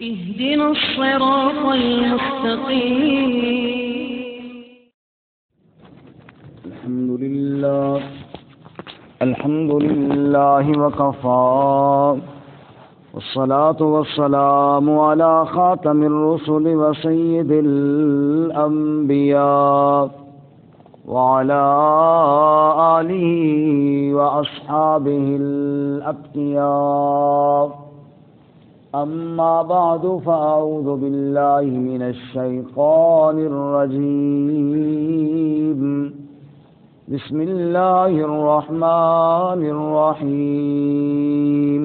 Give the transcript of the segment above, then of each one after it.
اهدنا الصراط المستقيم. الحمد لله وكفى والصلاة والسلام على خاتم الرسل وسيد الأنبياء وعلى آله وأصحابه الأتقياء. أما بعد فأعوذ بالله من الشيطان الرجيم. بسم الله الرحمن الرحيم.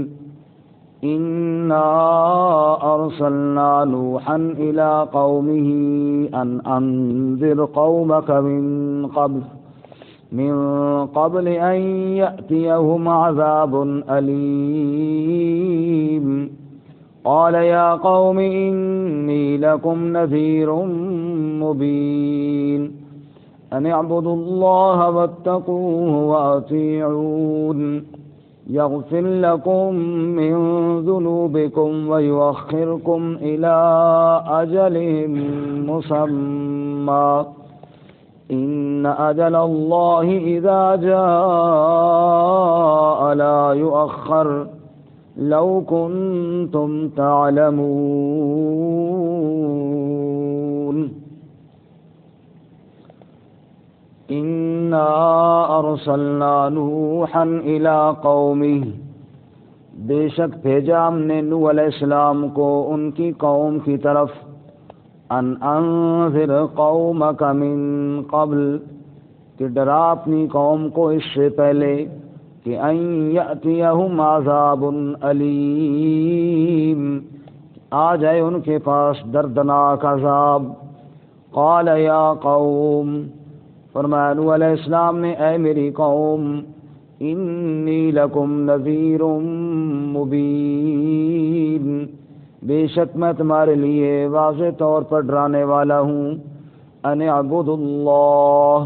إنا أرسلنا نوحا إلى قومه أن أنذر قومك من قبل أن يأتيهم عذاب أليم. قال يا قوم إني لكم نذير مبين. أن اعبدوا الله واتقوه وأطيعون. يغفر لكم من ذنوبكم ويؤخركم إلى أجل مسمى. إن أجل الله إذا جاء لا يؤخر لو كنتم تعلمون. إنا أرسلنا نوحا إلى قومه، بے شک بھیجا ہم نے نوح علیہ السلام کو ان کی قوم کی طرف. ان انذر قومک من قبل، کہ ڈرا اپنی قوم کو اس سے پہلے کہ ان یأتیہم عذاب علیم، آ جائے ان کے پاس دردناک عذاب. قال یا قوم، فرمایا نوح علیہ السلام نے اے میری قوم، انی لکم نذیر مبین، بے شک میں تمہارے لیے واضح طور پر ڈرانے والا ہوں. ان اعبدوا اللہ،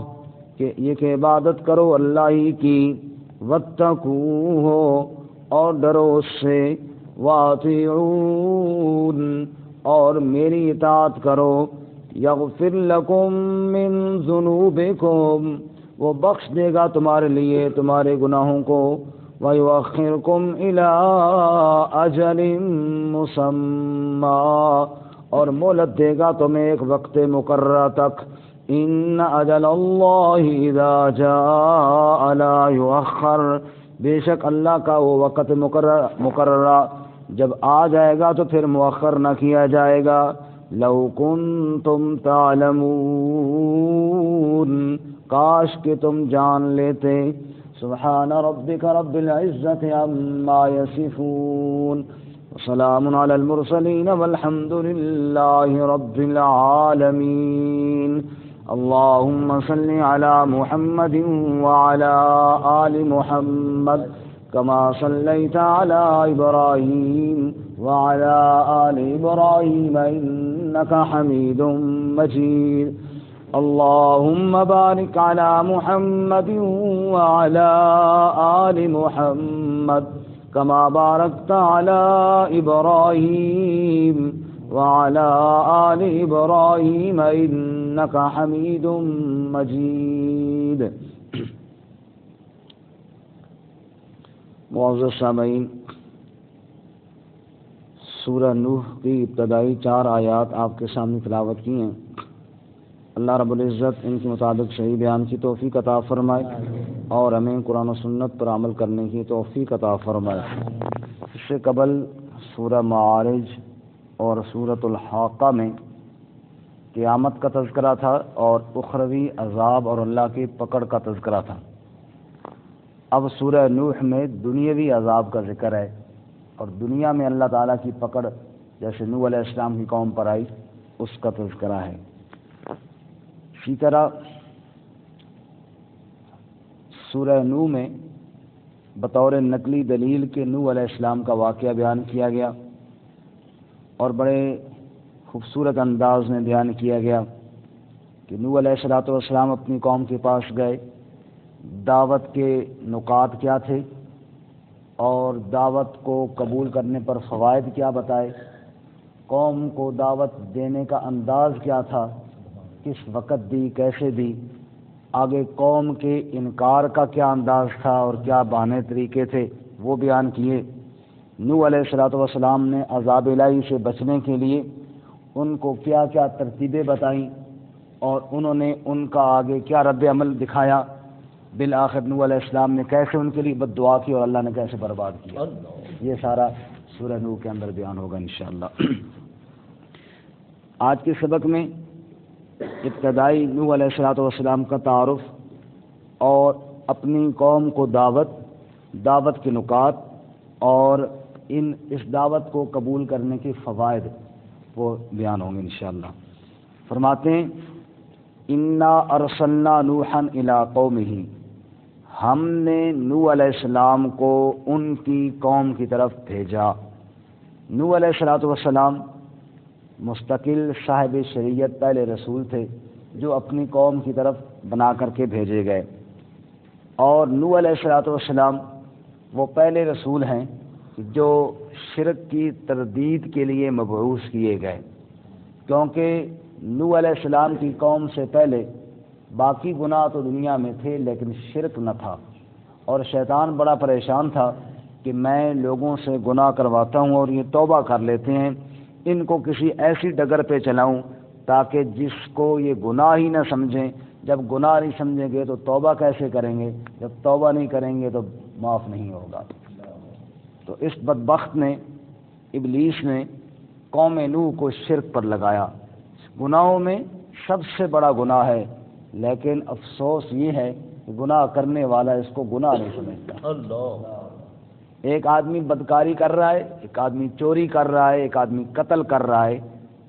کہ یہ کہ عبادت کرو اللہ ہی کی. واتقوہ، اور ڈرو اس سے. واطیعون، اور میری اطاعت کرو. یغفر لکم من ذنوبکم، وہ بخش دے گا تمہارے لیے تمہارے گناہوں کو. ویؤخرکم الی اجل مسمی، اور مہلت دے گا تمہیں ایک وقت مقررہ تک. ان اجل اللہ اذا جاء لا یؤخر، بے شک اللہ کا وہ وقت مقررہ جب آ جائے گا تو پھر مؤخر نہ کیا جائے گا. لو کنتم تعلمون، کاش کہ تم جان لیتے. سبحان ربک رب العزت عما یصفون، وسلام علی المرسلین والحمد للہ رب العالمین. اللهم صل على محمد وعلى آل محمد كما صليت على إبراهيم وعلى آل إبراهيم إنك حميد مجيد. اللهم بارك على محمد وعلى آل محمد كما باركت على إبراهيم وعلى آل إبراهيم إنك حميد مجيد. معزز سامعین، سورہ نوح کی ابتدائی 4 آیات آپ کے سامنے تلاوت کی ہیں. اللہ رب العزت ان کے مطابق صحیح بیان کی توفیق عطا فرمائے اور ہمیں قرآن و سنت پر عمل کرنے کی توفیق عطا فرمائے. اس سے قبل سورہ معارج اور سورۃ الحاقہ میں قیامت کا تذکرہ تھا اور اخروی عذاب اور اللہ کی پکڑ کا تذکرہ تھا. اب سورہ نوح میں دنیاوی عذاب کا ذکر ہے اور دنیا میں اللہ تعالیٰ کی پکڑ جیسے نوح علیہ السلام کی قوم پر آئی اس کا تذکرہ ہے. اسی طرح سورہ نوح میں بطور نقلی دلیل کے نوح علیہ السلام کا واقعہ بیان کیا گیا اور بڑے خوبصورت انداز میں بیان کیا گیا کہ نوح علیہ السلام اپنی قوم کے پاس گئے، دعوت کے نکات کیا تھے اور دعوت کو قبول کرنے پر فوائد کیا بتائے قوم کو دعوت دینے کا انداز کیا تھا، کس وقت دی، کیسے دی، آگے قوم کے انکار کا کیا انداز تھا اور کیا بہانے طریقے تھے وہ بیان کیے۔ نوح علیہ الصلوۃ والسلام نے عذاب الہی سے بچنے کے لیے ان کو کیا کیا ترتیبیں بتائیں اور انہوں نے ان کا آگے کیا رد عمل دکھایا۔ بالآخر نوح علیہ السلام نے کیسے ان کے لیے بد دعا کی اور اللہ نے کیسے برباد کیا، یہ سارا سورہ نوح کے اندر بیان ہوگا انشاءاللہ۔ آج کے سبق میں ابتدائی نوح علیہ الصلوۃ والسلام کا تعارف اور اپنی قوم کو دعوت کے نکات اور اس دعوت کو قبول کرنے کے فوائد وہ بیان ہوں گے انشاءاللہ۔ فرماتے ہیں انا ارسلنا نوحا الی قومہ، ہم نے نوح علیہ السلام کو ان کی قوم کی طرف بھیجا۔ نوح علیہ الصلوۃ والسلام مستقل صاحب شریعت پہلے رسول تھے جو اپنی قوم کی طرف بنا کر کے بھیجے گئے، اور نوح علیہ الصلوۃ والسلام وہ پہلے رسول ہیں جو شرک کی تردید کے لیے مبعوث کیے گئے، کیونکہ نوح علیہ السلام کی قوم سے پہلے باقی گناہ تو دنیا میں تھے لیکن شرک نہ تھا، اور شیطان بڑا پریشان تھا کہ میں لوگوں سے گناہ کرواتا ہوں اور یہ توبہ کر لیتے ہیں، ان کو کسی ایسی ڈگر پہ چلاؤں تاکہ جس کو یہ گناہ ہی نہ سمجھیں، جب گناہ نہیں سمجھیں گے تو توبہ کیسے کریں گے، جب توبہ نہیں کریں گے تو معاف نہیں ہوگا۔ تو اس بدبخت نے، ابلیس نے قوم نوح کو شرک پر لگایا۔ گناہوں میں سب سے بڑا گناہ ہے، لیکن افسوس یہ ہے کہ گناہ کرنے والا اس کو گناہ نہیں سمجھتا۔ ایک آدمی بدکاری کر رہا ہے، ایک آدمی چوری کر رہا ہے، ایک آدمی قتل کر رہا ہے،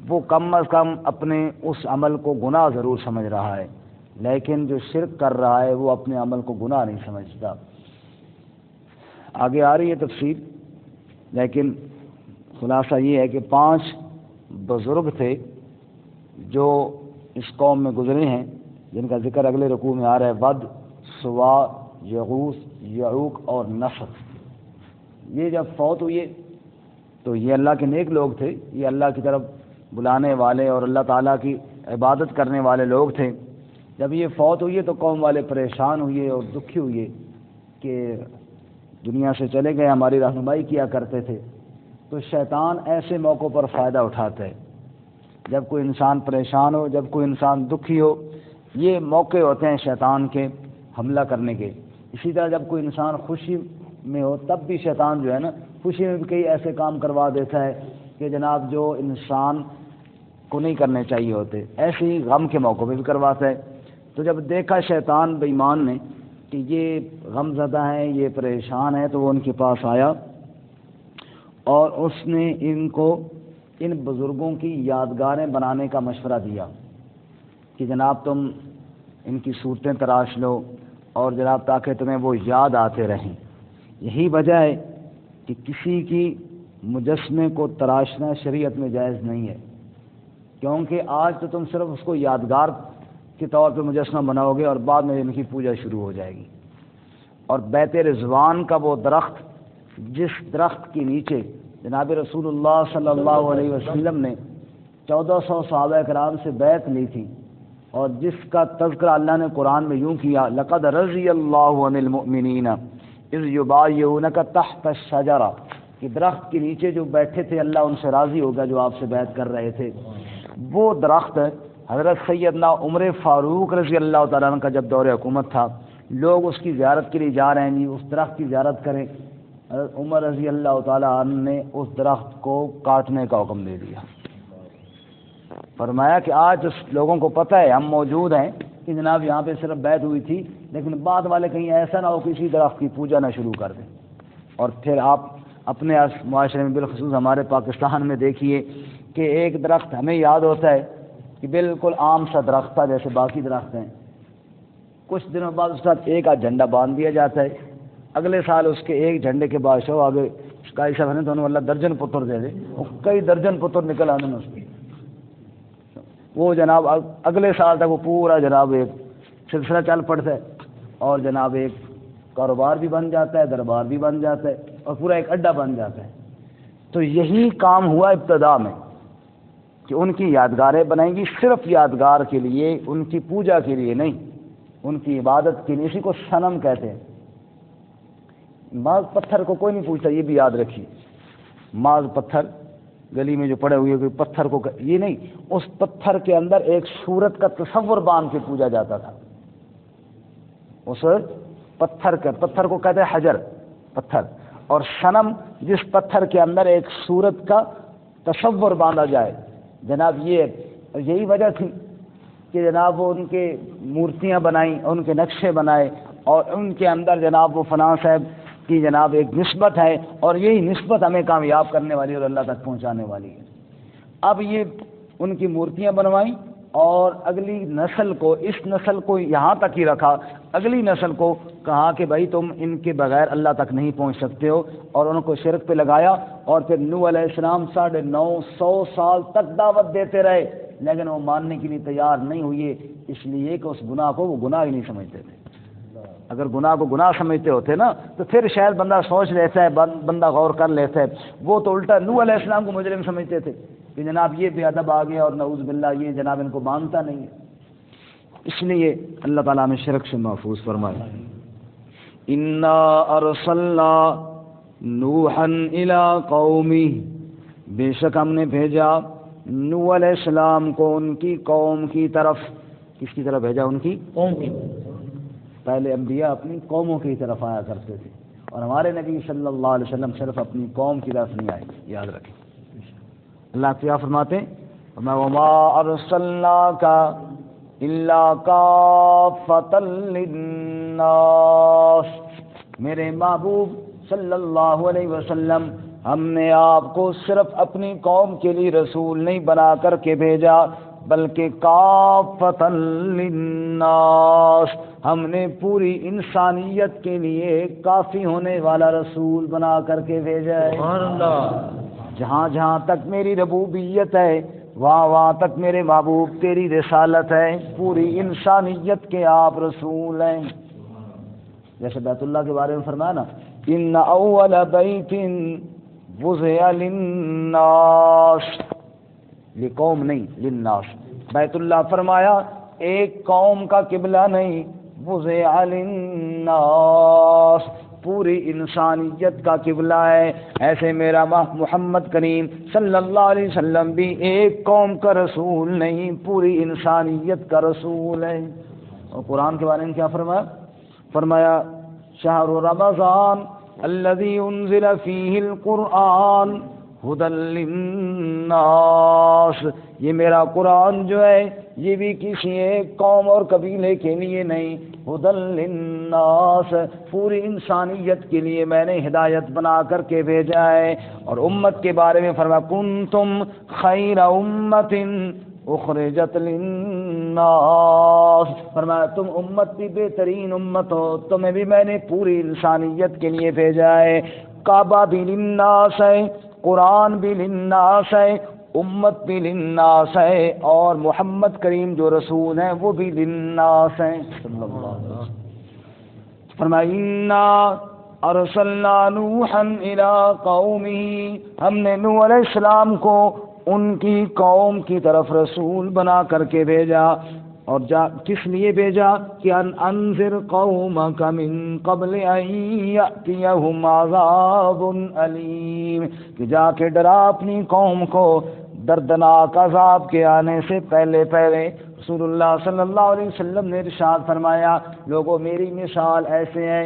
وہ کم از کم اپنے اس عمل کو گناہ ضرور سمجھ رہا ہے، لیکن جو شرک کر رہا ہے وہ اپنے عمل کو گناہ نہیں سمجھتا۔ آگے آ رہی ہے تفصیل، لیکن خلاصہ یہ ہے کہ 5 بزرگ تھے جو اس قوم میں گزرے ہیں، جن کا ذکر اگلے رکوع میں آ رہا ہے، ود، سوا، یغوث، یعوق اور نصر۔ یہ جب فوت ہوئے تو یہ اللہ کے نیک لوگ تھے، یہ اللہ کی طرف بلانے والے اور اللہ تعالیٰ کی عبادت کرنے والے لوگ تھے۔ جب یہ فوت ہوئے تو قوم والے پریشان ہوئے اور دکھی ہوئے کہ دنیا سے چلے گئے، ہماری رہنمائی کیا کرتے تھے۔ تو شیطان ایسے موقعوں پر فائدہ اٹھاتا ہے، جب کوئی انسان پریشان ہو، جب کوئی انسان دکھی ہو، یہ موقع ہوتے ہیں شیطان کے حملہ کرنے کے۔ اسی طرح جب کوئی انسان خوشی میں ہو تب بھی شیطان جو ہے نا خوشی میں بھی کئی ایسے کام کروا دیتا ہے کہ جناب جو انسان کو نہیں کرنے چاہیے ہوتے، ایسے ہی غم کے موقع پہ بھی کرواتا ہے۔ تو جب دیکھا شیطان بے ایمان نے کہ یہ غم زدہ ہیں، یہ پریشان ہیں، تو وہ ان کے پاس آیا اور اس نے ان کو ان بزرگوں کی یادگاریں بنانے کا مشورہ دیا کہ جناب تم ان کی صورتیں تراش لو اور جناب تاکہ تمہیں وہ یاد آتے رہیں۔ یہی وجہ ہے کہ کسی کی مجسمے کو تراشنا شریعت میں جائز نہیں ہے، کیونکہ آج تو تم صرف اس کو یادگار کے طور پہ مجسمہ بناؤ گے اور بعد میں ان کی پوجا شروع ہو جائے گی۔ اور بیت رضوان کا وہ درخت جس درخت کے نیچے جناب رسول اللہ صلی اللہ علیہ وسلم نے 1400 صحابہ کرام سے بیعت لی تھی، اور جس کا تذکرہ اللہ نے قرآن میں یوں کیا، لقد رضی اللہ عن المؤمنین اذ یبایعونک تحت الشجرہ، کہ درخت کے نیچے جو بیٹھے تھے اللہ ان سے راضی ہوگا جو آپ سے بیعت کر رہے تھے۔ وہ درخت حضرت سیدنا عمر فاروق رضی اللہ تعالیٰ عنہ کا جب دور حکومت تھا، لوگ اس کی زیارت کے لیے جا رہے ہیں، جی اس درخت کی زیارت کریں، حضرت عمر رضی اللہ تعالیٰ عنہ نے اس درخت کو کاٹنے کا حکم دے دیا۔ فرمایا کہ آج اس لوگوں کو پتہ ہے ہم موجود ہیں کہ جناب یہاں پہ صرف بیعت ہوئی تھی، لیکن بعد والے کہیں ایسا نہ ہو کسی درخت کی پوجا نہ شروع کر دیں۔ اور پھر آپ اپنے معاشرے میں بالخصوص ہمارے پاکستان میں دیکھیے کہ ایک درخت ہمیں یاد ہوتا ہے کہ بالکل عام سا درخت تھا جیسے باقی درخت ہیں، کچھ دنوں بعد اس کا ایک آدھ جھنڈا باندھ دیا جاتا ہے، اگلے سال اس کے ایک جھنڈے کے بعد شو آگے کئی صاحب نے تو اللہ درجن پتر دے دے، وہ کئی درجن پتر نکل آنے اس کی، وہ جناب اگلے سال تک وہ پورا جناب ایک سلسلہ چل پڑتا ہے، اور جناب ایک کاروبار بھی بن جاتا ہے، دربار بھی بن جاتا ہے، اور پورا ایک اڈا بن جاتا ہے۔ تو یہی کام ہوا ابتدا میں کہ ان کی یادگاریں بنائیں گی صرف یادگار کے لیے، ان کی پوجا کے لیے نہیں، ان کی عبادت کے لیے. اسی کو صنم کہتے ہیں. بعض پتھر کو کوئی نہیں پوچھتا، یہ بھی یاد رکھیے. بعض پتھر گلی میں جو پڑے ہوئے کوئی پتھر کو یہ نہیں، اس پتھر کے اندر ایک صورت کا تصور باندھ کے پوجا جاتا تھا. اس پتھر کو کہتے ہیں حجر پتھر، اور صنم جس پتھر کے اندر ایک صورت کا تصور باندھا جائے. جناب یہی وجہ تھی کہ جناب وہ ان کے مورتیاں بنائیں، ان کے نقشے بنائے، اور ان کے اندر جناب وہ فلاں صاحب کی جناب ایک نسبت ہے، اور یہی نسبت ہمیں کامیاب کرنے والی اور اللہ تک پہنچانے والی ہے. اب یہ ان کی مورتیاں بنوائیں اور اگلی نسل کو، اس نسل کو یہاں تک ہی رکھا، اگلی نسل کو کہا کہ بھائی تم ان کے بغیر اللہ تک نہیں پہنچ سکتے ہو، اور ان کو شرک پہ لگایا. اور پھر نوح علیہ السلام 950 سال تک دعوت دیتے رہے، لیکن وہ ماننے کے لیے تیار نہیں ہوئے، اس لیے کہ اس گناہ کو وہ گناہ ہی نہیں سمجھتے تھے. اگر گناہ کو گناہ سمجھتے ہوتے نا تو پھر شاید بندہ سوچ لیتا ہے، بندہ غور کر لیتا ہے. وہ تو الٹا نوح علیہ السلام کو مجرم سمجھتے تھے کہ جناب یہ بے ادب آ گیا، اور نعوذ باللہ یہ جناب ان کو مانتا نہیں ہے. اس لیے اللہ تعالیٰ ہمیں شرک سے محفوظ فرمائے. انا ارسلنا نوحا الی قومہ، بے شک ہم نے بھیجا نوح علیہ السلام کو ان کی قوم کی طرف. کس کی طرف بھیجا؟ ان کی قوم کی. پہلے انبیاء اپنی قوموں کی طرف آیا کرتے تھے، اور ہمارے نبی صلی اللہ علیہ وسلم صرف اپنی قوم کی طرف نہیں آئے. یاد رکھیں. اللہ کیا فرماتے ہیں؟ وما ارسلناک الا کافۃ للناس، میرے محبوب صلی اللہ علیہ وسلم ہم نے آپ کو صرف اپنی قوم کے لیے رسول نہیں بنا کر کے بھیجا، بلکہ کافۃ للناس، ہم نے پوری انسانیت کے لیے کافی ہونے والا رسول بنا کر کے بھیجا ہے. سبحان اللہ. جہاں جہاں تک میری ربوبیت ہے وہاں وہاں تک میرے محبوب تیری رسالت ہے، پوری انسانیت کے آپ رسول ہیں. جیسے بیت اللہ کے بارے میں فرمایا نا، ان اول بیت وضع للناس، لقوم نہیں للناس. بیت اللہ فرمایا ایک قوم کا قبلہ نہیں، وضع للناس، پوری انسانیت کا قبلہ ہے. ایسے میرا محمد کریم صلی اللہ علیہ وسلم بھی ایک قوم کا رسول نہیں، پوری انسانیت کا رسول ہے. اور قرآن کے بارے میں کیا فرمایا شہر رمضان الذی انزل فیہ القرآن ھدی للناس، یہ میرا قرآن جو ہے یہ بھی کسی ایک قوم اور قبیلے کے لیے نہیں، ھدی للناس، پوری انسانیت کے لیے میں نے ہدایت بنا کر کے بھیجا ہے. اور امت کے بارے میں فرمایا کنتم خیر امت اخرجت للناس، فرمایا تم امت کی بہترین امت ہو، تمہیں بھی میں نے پوری انسانیت کے لیے بھیجا ہے. کعبہ بھی للناس ہے، قرآن بھی للناس ہے، امت بھی للناس ہے، اور محمد کریم جو رسول ہیں وہ بھی للناس ہیں صلی اللہ علیہ وسلم. فرمایا انا ارسلنا نوحا الی قومہ، ہم نے نوح علیہ السلام کو ان کی قوم کی طرف رسول بنا کر کے بھیجا. اور کس لیے بھیجا؟ کہ انذر قومک من قبل ان یأتیہم عذاب علیم، کہ جا کے ڈرا اپنی قوم کو دردناک عذاب کے آنے سے پہلے پہلے. رسول اللہ صلی اللہ علیہ وسلم نے ارشاد فرمایا لوگوں میری مثال ایسے ہے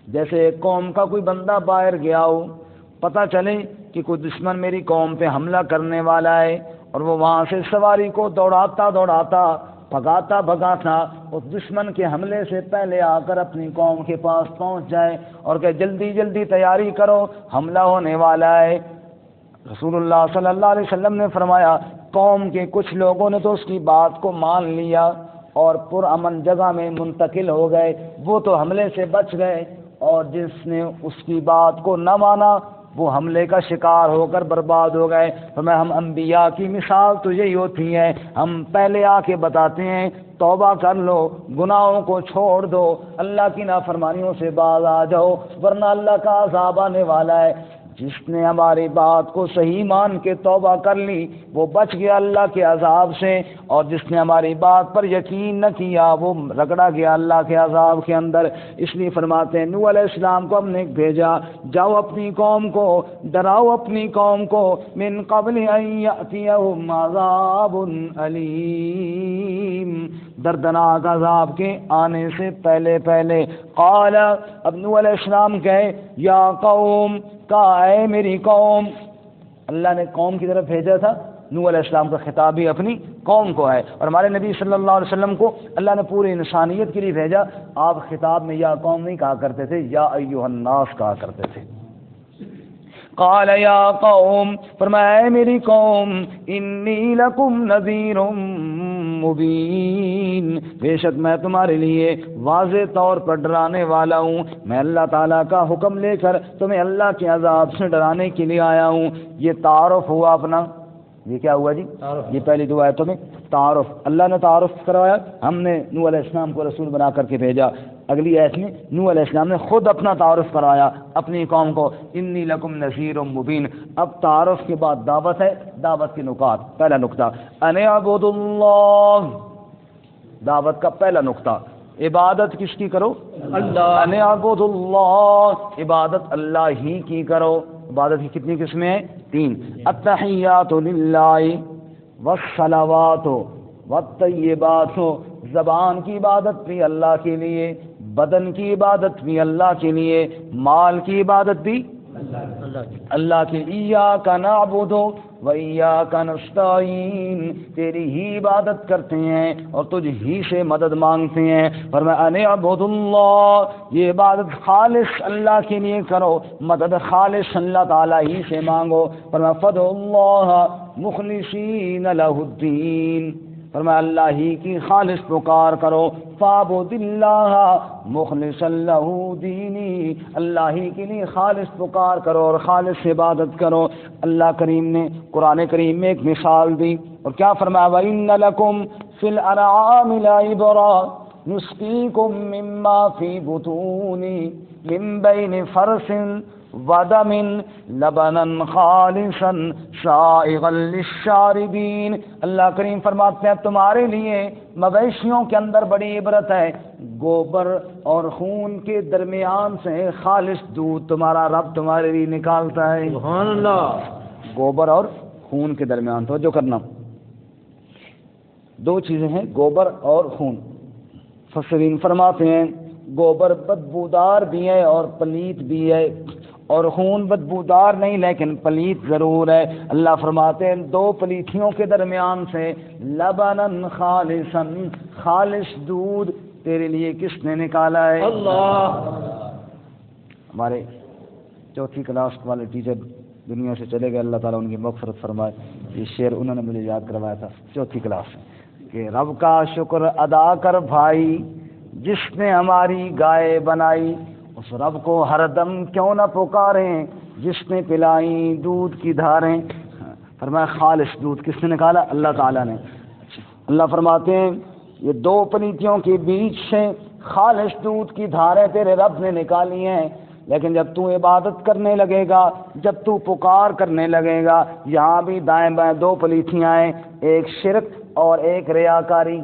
جیسے ایک قوم کا کوئی بندہ باہر گیا ہو، پتہ چلے کہ کوئی دشمن میری قوم پہ حملہ کرنے والا ہے، اور وہ وہاں سے سواری کو دوڑاتا بھگاتا اس دشمن کے حملے سے پہلے آ کر اپنی قوم کے پاس پہنچ جائے اور کہ جلدی جلدی تیاری کرو حملہ ہونے والا ہے. رسول اللہ صلی اللہ علیہ وسلم نے فرمایا قوم کے کچھ لوگوں نے تو اس کی بات کو مان لیا اور پرامن جگہ میں منتقل ہو گئے، وہ تو حملے سے بچ گئے، اور جس نے اس کی بات کو نہ مانا وہ حملے کا شکار ہو کر برباد ہو گئے. ہم انبیاء کی مثال تو یہی ہوتی ہے، ہم پہلے آ کے بتاتے ہیں توبہ کر لو، گناہوں کو چھوڑ دو، اللہ کی نافرمانیوں سے باز آ جاؤ، ورنہ اللہ کا عذاب آنے والا ہے. جس نے ہماری بات کو صحیح مان کے توبہ کر لی وہ بچ گیا اللہ کے عذاب سے، اور جس نے ہماری بات پر یقین نہ کیا وہ رگڑا گیا اللہ کے عذاب کے اندر۔ اس لیے فرماتے ہیں نوح علیہ السلام کو ہم نے بھیجا، جاؤ اپنی قوم کو ڈراؤ، اپنی قوم کو من قبل ان یأتیہم عذاب علیم، دردناک عذاب کے آنے سے پہلے پہلے۔ قال، اب نوح علیہ السلام کہے یا قوم، کہا اے میری قوم، اللہ نے قوم کی طرف بھیجا تھا، نوح علیہ السلام کا خطاب بھی اپنی قوم کو ہے، اور ہمارے نبی صلی اللہ علیہ وسلم کو اللہ نے پوری انسانیت کے لیے بھیجا۔ آپ خطاب میں یا قوم نہیں کہا کرتے تھے، یا ایھا الناس کہا کرتے تھے۔ قال یا قوم، فرمایا اے میری قوم، انی لکم نذیر مبین، بے شک میں تمہارے لیے واضح طور پر ڈرانے والا ہوں، میں اللہ تعالیٰ کا حکم لے کر تمہیں اللہ کے عذاب سے ڈرانے کے لیے آیا ہوں۔ یہ تعارف ہوا اپنا، یہ کیا ہوا جی؟ یہ پہلی دعا ہے تمہیں تعارف، اللہ نے تعارف کروایا، ہم نے نوح علیہ السلام کو رسول بنا کر کے بھیجا۔ اگلی آیت میں نوح علیہ السلام نے خود اپنا تعارف کروایا اپنی قوم کو، انی لکم نذیر مبین۔ اب تعارف کے بعد دعوت ہے، دعوت کے نکات۔ پہلا نقطہ ان اعبدوا اللہ، دعوت کا پہلا نقطہ عبادت کس کی کرو؟ اللہ۔ ان اعبدوا اللہ، عبادت اللہ ہی کی کرو۔ عبادت کی کتنی قسمیں ہیں؟ 3۔ التحیات للہ والصلوات والطیبات، زبان کی عبادت بھی اللہ کے لیے، بدن کی عبادت بھی اللہ کے لیے، مال کی عبادت بھی اللہ کے۔ ایاک نعبد و ایاک نستعین، تیری ہی عبادت کرتے ہیں اور تجھ ہی سے مدد مانگتے ہیں۔ فرمایا ان اعبدوا اللہ، یہ عبادت خالص اللہ کے لیے کرو، مدد خالص اللہ تعالیٰ ہی سے مانگو۔ فرمایا فادعوا اللہ مخلصین لہ الدین، فرمایا اللہ ہی کی خالص پکار کرو۔ فاعبد اللہ مخلصا لہ دینی، اللہ ہی کے لیے خالص پکار کرو اور خالص عبادت کرو۔ اللہ کریم نے قرآن کریم میں ایک مثال دی، اور کیا فرمایا وَإِنَّ لَكُمْ فِي الْأَنْعَامِ لَعِبْرَةً نُسْقِيكُم مِّمَّا فِي بُطُونِ مِن بَيْنِ فَرْثٍ ودم لبنا خالصا سائغا للشاربین، اللہ کریم فرماتے ہیں تمہارے لیے مویشیوں کے اندر بڑی عبرت ہے، گوبر اور خون کے درمیان سے خالص دودھ تمہارا رب تمہارے لیے نکالتا ہے۔ سبحان اللہ۔ گوبر اور خون کے درمیان، توجہ کرنا، دو چیزیں ہیں، گوبر اور خون۔ مفسرین فرماتے ہیں گوبر بدبودار بھی ہے اور پلیت بھی ہے، اور خون بدبودار نہیں لیکن پلیت ضرور ہے۔ اللہ فرماتے ہیں دو پلیتیوں کے درمیان سے لبنن خالصا، خالص دودھ تیرے لیے کس نے نکالا ہے؟ اللہ۔ ہمارے چوتھی کلاس والے ٹیچر دنیا سے چلے گئے، اللہ تعالیٰ ان کی مغفرت فرمائے، یہ شعر انہوں نے مجھے یاد کروایا تھا چوتھی کلاس میں کہ رب کا شکر ادا کر بھائی جس نے ہماری گائے بنائی، اس رب کو ہر دم کیوں نہ پکاریں جس نے پلائی دودھ کی دھاریں۔ فرمایا خالص دودھ کس نے نکالا؟ اللہ تعالیٰ نے۔ اللہ فرماتے ہیں یہ دو پلیتیوں کے بیچ سے خالص دودھ کی دھاریں تیرے رب نے نکالی ہیں، لیکن جب تو عبادت کرنے لگے گا، جب تو پکار کرنے لگے گا، یہاں بھی دائیں بائیں دو پلیتیاں ہیں، ایک شرک اور ایک ریاکاری۔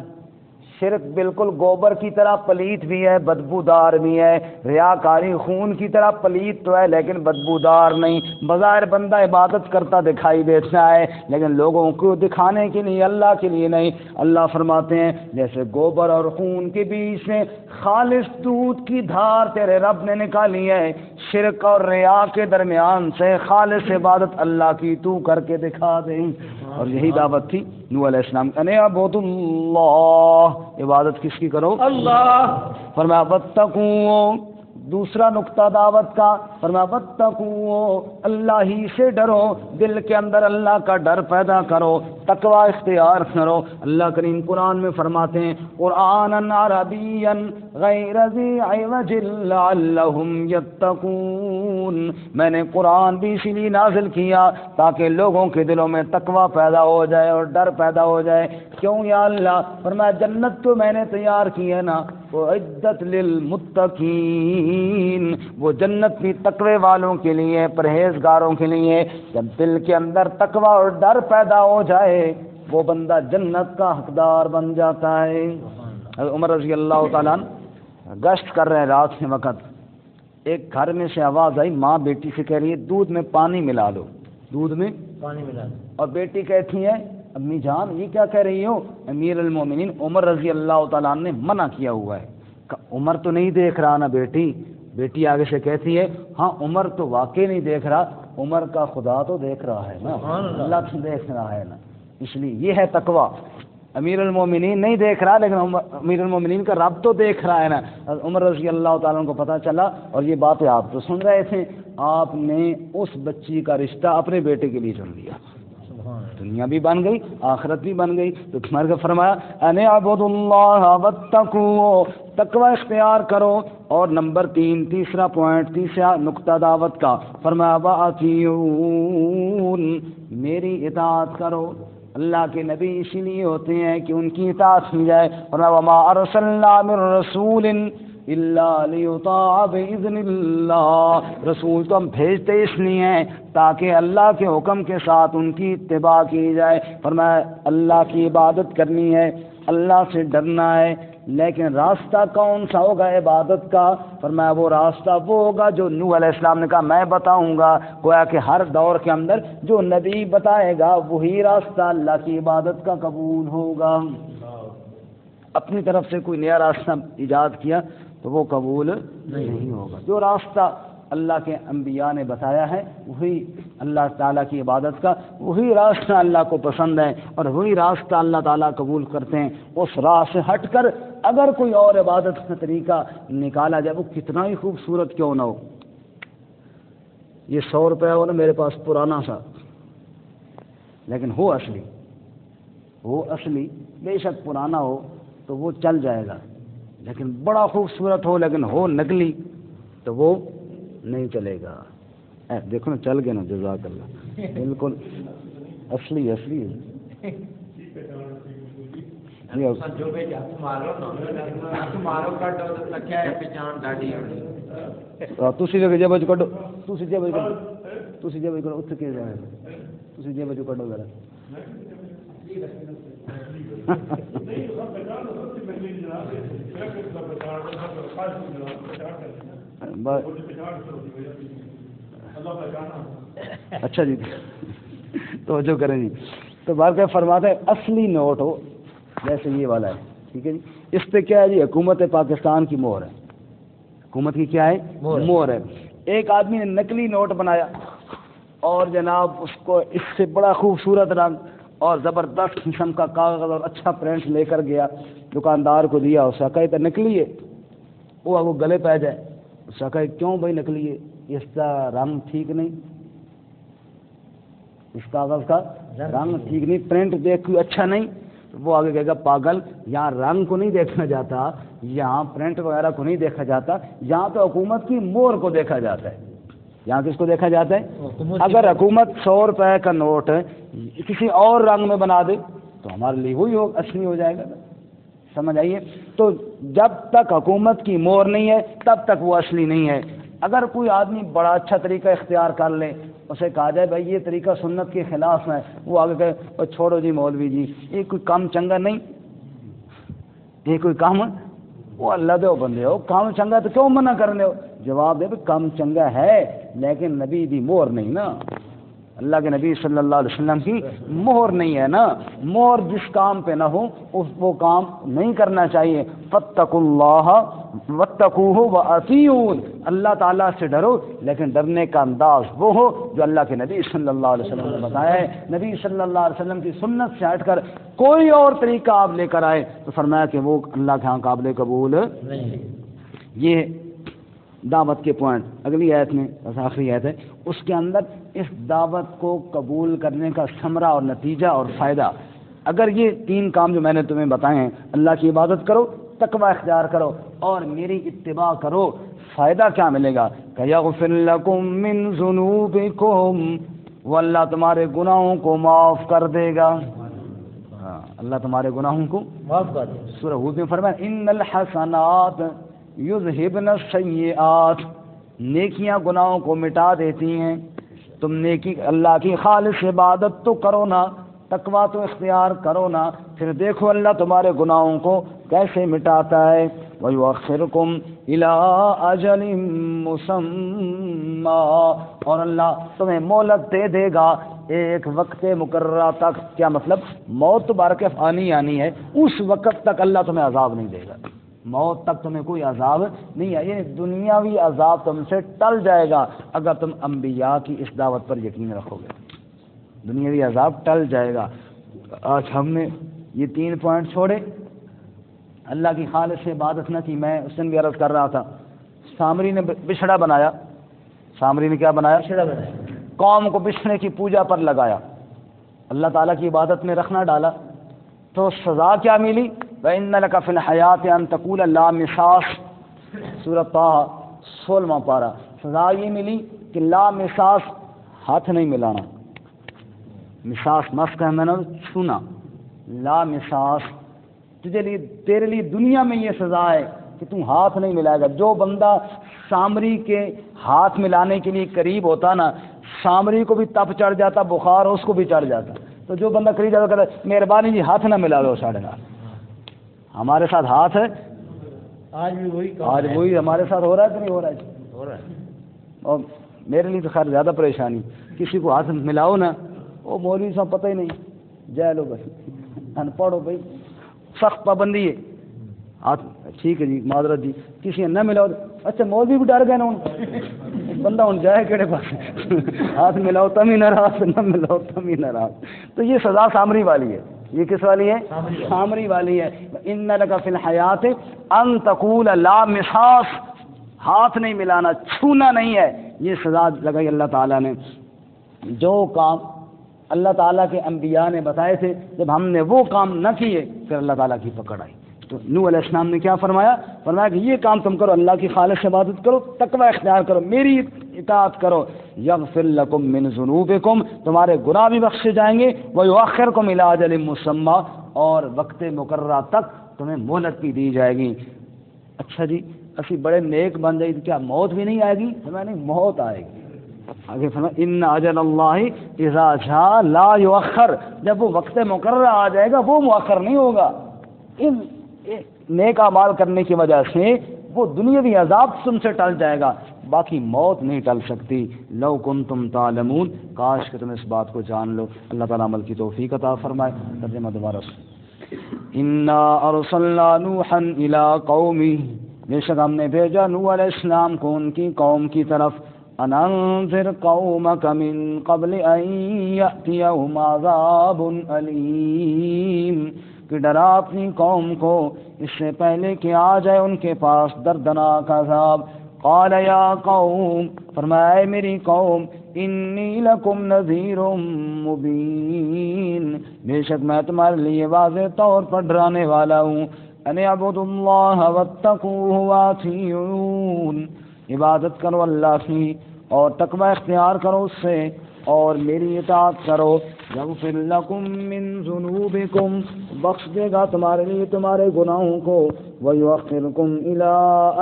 شرک بالکل گوبر کی طرح پلیت بھی ہے، بدبودار بھی ہے، ریاکاری خون کی طرح پلیت تو ہے لیکن بدبودار نہیں۔ بظاہر بندہ عبادت کرتا دکھائی دیتا ہے لیکن لوگوں کو دکھانے کے لیے، اللہ کے لیے نہیں۔ اللہ فرماتے ہیں جیسے گوبر اور خون کے بیچ میں خالص دودھ کی دھار تیرے رب نے نکالی ہے، شرک اور ریا کے درمیان سے خالص عبادت اللہ کی تو کر کے دکھا دے۔ اور یہی دعوت تھی نوح علیہ السلام ان اعبدوا اللہ، عبادت کس کی کرو؟ اللہ۔ فرمایا واتقوا، دوسرا نقطہ دعوت کا، فرمایا واتقوا، اللہ ہی سے ڈرو، دل کے اندر اللہ کا ڈر پیدا کرو، تقوی اختیار کرو۔ اللہ کریم قرآن میں فرماتے ہیں قرآنا عربیا غیر ذی عوج لعلہم یتقون، میں نے قرآن بھی اسی لیے نازل کیا تاکہ لوگوں کے دلوں میں تقوی پیدا ہو جائے اور ڈر پیدا ہو جائے۔ کیوں یا اللہ؟ فرمایا جنت تو میں نے تیار کی ہے نا، اعدت للمتقین، وہ جنت بھی تقوی والوں کے لیے، پرہیزگاروں کے لیے۔ جب دل کے اندر تقوی اور ڈر پیدا ہو جائے وہ بندہ جنت کا حقدار بن جاتا ہے۔ عمر رضی اللہ تعالیٰ گشت کر رہے ہیں رات کے وقت، ایک گھر میں سے آواز آئی، ماں بیٹی سے کہہ رہی ہے دودھ میں پانی ملا دو، دودھ میں پانی ملا دو، اور بیٹی کہتی ہے امی جان یہ کیا کہہ رہی ہو؟ امیر المومنین عمر رضی اللہ تعالیٰ نے منع کیا ہوا ہے۔ عمر تو نہیں دیکھ رہا نا بیٹی؟ بیٹی آگے سے کہتی ہے ہاں عمر تو واقعی نہیں دیکھ رہا، عمر کا خدا تو دیکھ رہا ہے نا، اللہ تو دیکھ رہا ہے نا۔ اس لیے یہ ہے تقویٰ، امیر المومنین نہیں دیکھ رہا لیکن امیر المومنین کا رب تو دیکھ رہا ہے نا۔ عمر رضی اللہ تعالیٰ کو پتہ چلا، اور یہ باتیں آپ تو سن رہے تھے، آپ نے اس بچی کا رشتہ اپنے بیٹے کے لیے چن لیا، دنیا بھی بن گئی آخرت بھی بن گئی۔ تو تمہارے کو فرمایا ان اعبدوا اللہ واتقوا، تقوی اختیار کرو۔ اور نمبر 3 تیسرا پوائنٹ، تیسرا نقطہ دعوت کا، فرمایا واطیعون، میری اطاعت کرو۔ اللہ کے نبی اسی لیے ہوتے ہیں کہ ان کی اطاعت کی جائے۔ فرمایا وما ارسلنا من رسول الا لیطاع باذن اللہ، رسول تو ہم بھیجتے اس لیے ہیں تاکہ اللہ کے حکم کے ساتھ ان کی اتباع کی جائے۔ فرمایا اللہ کی عبادت کرنی ہے، اللہ سے ڈرنا ہے، لیکن راستہ کون سا ہوگا عبادت کا؟ فرمایا وہ راستہ وہ ہوگا جو نوح علیہ السلام نے کہا میں بتاؤں گا۔ گویا کہ ہر دور کے اندر جو نبی بتائے گا وہی راستہ اللہ کی عبادت کا قبول ہوگا۔ اپنی طرف سے کوئی نیا راستہ ایجاد کیا تو وہ قبول نہیں ہوگا۔ جو راستہ اللہ کے انبیاء نے بتایا ہے وہی اللہ تعالیٰ کی عبادت کا، وہی راستہ اللہ کو پسند ہے اور وہی راستہ اللہ تعالیٰ قبول کرتے ہیں۔ اس راہ سے ہٹ کر اگر کوئی اور عبادت کا طریقہ نکالا جائے وہ کتنا ہی خوبصورت کیوں نہ ہو، یہ 100 روپے ہو نا میرے پاس پرانا سا، لیکن ہو اصلی بے شک پرانا ہو تو وہ چل جائے گا، لیکن بڑا خوبصورت ہو لیکن ہو نقلی تو وہ نہیں چلے گا۔ دیکھو نا چل گئے نا، جزاک اللہ، بالکل اصلی ہے۔ تسی جے بجو کڈو، تسی جے بجو کڈو، تسی جے بجو کڈو، اتھے کے جائے تسی جے بجو کڈو ذرا۔ اچھا جی توجہ کریں جی۔ تو بات کیا فرماتے ہیں اصلی نوٹ ہو جیسے یہ والا ہے، ٹھیک ہے جی، اس پہ کیا ہے جی حکومت پاکستان کی مہر ہے، حکومت کی کیا ہے مہر ہے۔ ایک آدمی نے نقلی نوٹ بنایا اور جناب اس کو اس سے بڑا خوبصورت رنگ اور زبردست قسم کا کاغذ اور اچھا پرنٹ لے کر گیا، دکاندار کو دیا، اس کا کہا نقلی ہے، وہ گلے پہ جائے، اس کا کہا کیوں بھائی نقلی ہے؟ اس کا رنگ ٹھیک نہیں، اس کاغذ کا رنگ ٹھیک نہیں، پرنٹ دیکھ کے اچھا نہیں۔ وہ آگے کہے گا پاگل، یہاں رنگ کو نہیں دیکھا جاتا، یہاں پرنٹ وغیرہ کو نہیں دیکھا جاتا، یہاں تو حکومت کی مہر کو دیکھا جاتا ہے۔ یہاں کس کو دیکھا جاتا ہے؟ اگر حکومت 100 روپے کا نوٹ کسی اور رنگ میں بنا دے تو ہمارے لیے وہی اصلی ہو جائے گا، سمجھ آئیے؟ تو جب تک حکومت کی مہر نہیں ہے تب تک وہ اصلی نہیں ہے۔ اگر کوئی آدمی بڑا اچھا طریقہ اختیار کر لے، اسے کہا جائے بھائی یہ طریقہ سنت کے خلاف ہے، وہ آگے کہے چھوڑو جی مولوی جی یہ کوئی کام چنگا نہیں، یہ کوئی کام وہ اللہ دے بندے ہو کام چنگا تو کیوں منع کرنے ہو؟ جواب دے کام چنگا ہے لیکن نبی دی مہر نہیں نا، اللہ کے نبی صلی اللہ علیہ وسلم کی مہر نہیں ہے نا، مہر جس کام پہ نہ ہو وہ کام نہیں کرنا چاہیے۔ فاتقوا اللہ واتقوہ واطیعون، اللہ تعالیٰ سے ڈرو لیکن ڈرنے کا انداز وہ ہو جو اللہ کے نبی صلی اللہ علیہ وسلم نے بتایا ہے۔ نبی صلی اللہ علیہ وسلم کی سنت سے ہٹ کر کوئی اور طریقہ آپ لے کر آئے تو فرمایا کہ وہ اللہ کے ہاں قابل قبول نہیں۔ یہ دعوت کے پوائنٹ اگلی آیت میں بس آخری آیت ہے، اس کے اندر اس دعوت کو قبول کرنے کا ثمرہ اور نتیجہ اور فائدہ، اگر یہ 3 کام جو میں نے تمہیں بتائے ہیں، اللہ کی عبادت کرو، تقوی اختیار کرو اور میری اتباع کرو، فائدہ کیا ملے گا؟ کہ یغفر لکم من ذنوبکم، وہ اللہ تمہارے گناہوں کو معاف کر دے گا۔ اللہ تمہارے گناہوں کو معاف کر دے. سورہ ہود میں فرمایا ان الحسنات یذہبن السیئات، نیکیاں گناہوں کو مٹا دیتی ہیں. تم نیکی اللہ کی خالص عبادت تو کرو نا، تقویٰ تو اختیار کرو نا، پھر دیکھو اللہ تمہارے گناہوں کو کیسے مٹاتا ہے. وَيُؤَخِّرُكُمْ إِلَىٰ أَجَلٍ مُّسَمًّى، اور اللہ تمہیں مہلت دے دے گا ایک وقت مقررہ تک. کیا مطلب؟ موت تو بارک فانی آنی ہے، اس وقت تک اللہ تمہیں عذاب نہیں دے گا. موت تک تمہیں کوئی عذاب نہیں ہے، یہ دنیاوی عذاب تم سے ٹل جائے گا اگر تم انبیاء کی اس دعوت پر یقین رکھو گے. دنیاوی عذاب ٹل جائے گا. آج ہم نے یہ 3 پوائنٹ چھوڑے، اللہ کی خالص سے عبادت نہ کی. میں اس دن بھی عرض کر رہا تھا، سامری نے بچھڑا بنایا. سامری نے کیا بنایا؟ بچھڑا بنایا. قوم کو بچھڑے کی پوجا پر لگایا، اللہ تعالیٰ کی عبادت میں رکھنا ڈالا. تو سزا کیا ملی؟ وَإِنَّ لَكَ فِي الْحَيَاةِ أَن تَقُولَ لَا مِسَاس، سورۃ طٰہٰ 16واں پارہ. سزا یہ ملی کہ لا مساس، ہاتھ نہیں ملانا. مساس مس کا میں نے چھونا، لا مساس. تیرے لیے دنیا میں یہ سزا ہے کہ تم ہاتھ نہیں ملائے گا. جو بندہ سامری کے ہاتھ ملانے کے لیے قریب ہوتا نا، سامری کو بھی تپ چڑھ جاتا، بخار اس کو بھی چڑھ جاتا. تو جو بندہ قریب جاتا کہتا مہربانی جی ہاتھ نہ ملا دو 9:30. ہمارے ساتھ ہاتھ ہے، آج بھی وہی آج وہی ہمارے ساتھ ہو رہا ہے کہ نہیں ہو رہا ہے؟ ہو رہا ہے. اور میرے لیے تو خیر زیادہ پریشانی، کسی کو ہاتھ ملاؤ نا، وہ مولوی صاحب پتہ ہی نہیں، جائے لو بھائی، ان پڑھو بھائی، سخت پابندی ہے. ہاتھ ٹھیک ہے جی، معذرت جی، کسی نے نہ ملاؤ. اچھا مولوی بھی ڈر گئے نا، بندہ ہوں جائے کہڑے پاس، ہاتھ ملاؤ تم ہی ناراض، نہ ملاؤ تم ہی ناراض. تو یہ سزا سامری والی ہے. یہ کس والی ہے؟ سامری والی ہے. ان لک فی الحیات ان تقول لا مساس، ہاتھ نہیں ملانا، چھونا نہیں ہے. یہ سزا لگائی اللہ تعالیٰ نے. جو کام اللہ تعالیٰ کے انبیاء نے بتائے تھے، جب ہم نے وہ کام نہ کیے پھر اللہ تعالیٰ کی پکڑ آئی. تو نوح علیہ السلام نے کیا فرمایا؟ فرمایا کہ یہ کام تم کرو، اللہ کی خالص عبادت کرو، تقوی اختیار کرو، میری اطاعت کرو. یغفر لکم من ذنوبکم، تمہارے گناہ بھی بخشے جائیں گے. ویؤخرکم الی اجل مسمی، اور وقت مقررہ تک تمہیں مہلت بھی دی جائے گی. اچھا جی، اسی بڑے نیک بن جائے، کیا موت بھی نہیں آئے گی؟ فرمایا نہیں، موت آئے گی. آگے فرمایا ان اجل اللہ اذا جاء لا یؤخر، جب وہ وقت مقررہ آ جائے گا وہ مؤخر نہیں ہوگا. ان نیک اعمال کرنے کی وجہ سے وہ دنیاوی عذاب تم سے ٹل جائے گا، باقی موت نہیں ٹل سکتی. لو کنتم تعلمون، کاش کہ تم اس بات کو جان لو. اللہ تعالیٰ عمل کی توفیق عطا فرمائے. ترجمہ دوبارہ انا ارسلنا نوحا الی قومہ، بے شک ہم نے بھیجا نوح علیہ السلام کو ان کی قوم کی طرف. ان انذر قومک من قبل ان یأتیہم عذاب علیم، کہ ڈرا اپنی قوم کو اس سے پہلے کہ آ جائے ان کے پاس دردناک عذاب. قال یا قوم، فرمایا اے میری قوم، انی لکم نذیر مبین، بے شک میں تمہارے لیے واضح طور پر ڈرانے والا ہوں. ان اعبدوا اللہ واتقوہ واطیعون، عبادت کرو اللہ کی اور تقوی اختیار کرو اس سے اور میری اطاعت کرو. یغفر لکم من ذنوبکم، بخش دے گا تمہارے لیے تمہارے گناہوں کو. ویؤخرکم الی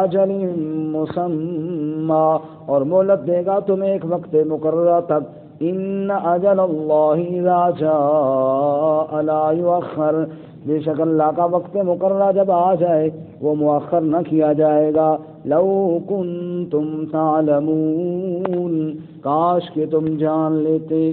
اجل مسمی، اور مہلت دے گا تمہیں ایک وقت مقررہ تک. ان اجل اللہ اذا جاء لا یؤخر، بے شک اللہ کا وقت مقررہ جب آ جائے وہ مؤخر نہ کیا جائے گا. لو کنتم تعلمون، کاش کہ تم جان لیتے.